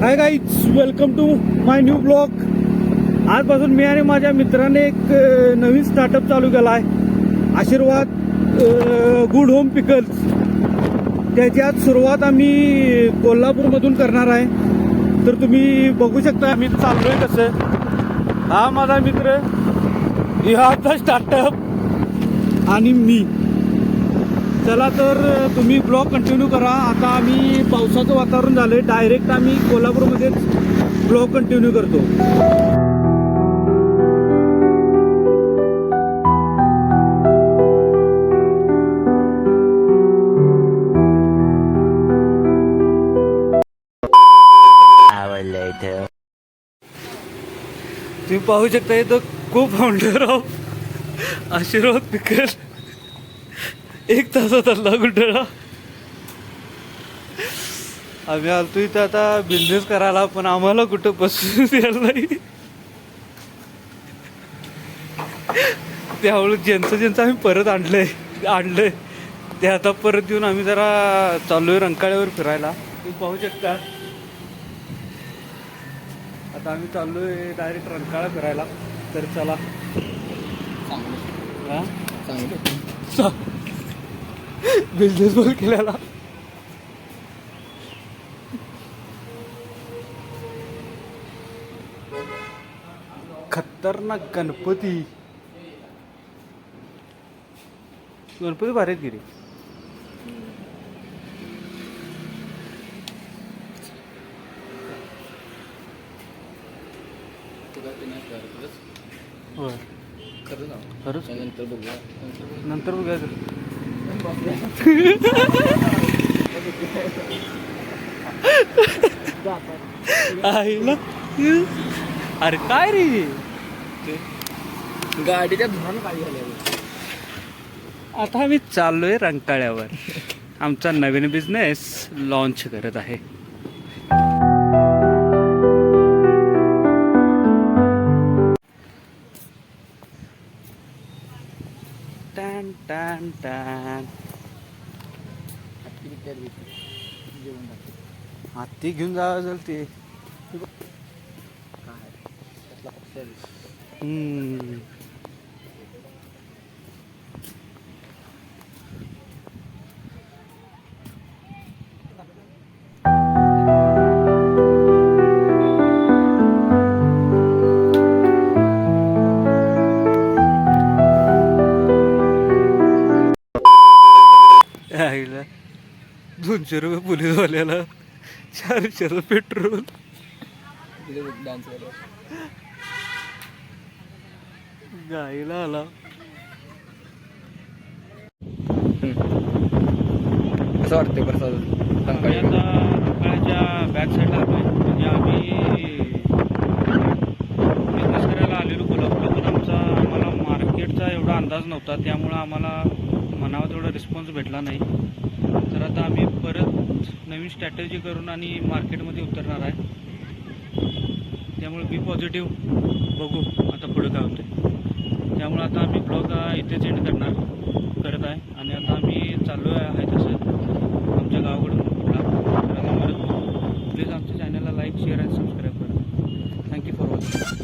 High guys, welcome to my new blog. आजपासून मी आणि माझ्या मित्राने एक नवीन स्टार्टअप चालू केला आहे, आशीर्वाद गुड होम पिकल्स. त्याची आज सुरुवात आम्ही कोल्हापूरमधून करणार आहे. तर तुम्ही बघू शकता आम्ही चाललोय कसं. हा माझा मित्र, हा स्टार्टअप आणि मी. चला तर तुम्ही ब्लॉग कंटिन्यू करा. आता आम्ही पावसाचं वातावरण झालंय, डायरेक्ट आम्ही कोल्हापूरमध्येच ब्लॉग कंटिन्यू करतो. तुम्ही पाहू शकता इथं को फाउंडर ऑफ आशीर्वाद पिकल एक तासात आला गुंडळा. आम्ही आलतो इथं आता बिझनेस करायला, पण आम्हाला कुठं बसून द्यायला नाही. त्यामुळे ज्यांचं आम्ही परत आणलंय ते आता परत येऊन आम्ही जरा चाललोय रंकाळ्यावर फिरायला. तुम्ही पाहू शकता आता आम्ही चाललोय डायरेक्ट रंकाळा फिरायला. तर चला. बिझनेस बंद केलेला. खतरनाक गणपती भारी आहेत गिरी. होय खरंच. नंतर बघूया. अरे काय रे गाडीच्या धुरानं काय झालं. आता आम्ही चाललोय रंकाळ्यावर. आमचा नवीन बिझनेस लॉन्च करत आहे. टॅन टॅन टॅन. हाती घेऊन जावं असेल ते. आईला 200 रुपये पोलीसवाल्याला, 400 रुपये पेट्रोल. गाईला आला. कसं वाटतंय प्रसाद? आम्ही आता रंकाळ्याच्या बॅक साईडला आलोय. म्हणजे आम्ही बिझनेस करायला आलेलो कोल्हापूरला, पण आम्हाला मार्केटचा एवढा अंदाज नव्हता, त्यामुळं आम्हाला म्हणावा तेवढा रिस्पॉन्स भेटला नाही. तर आता आम्ही परत नवीन स्ट्रॅटेजी करून आणि मार्केटमध्ये उतरणार आहे. त्यामुळे बी पॉझिटिव्ह. बघू आता पुढं काय होतं. त्यामुळे आता आम्ही ब्लॉग इथेच एंड करत आहे. आणि आता आम्ही चाललो आहे तसं आमच्या गावाकडून कुठला. तर आता परत प्लीज आमच्या चॅनलला लाईक, शेअर आणि सबस्क्राईब करा. Thank you for watching.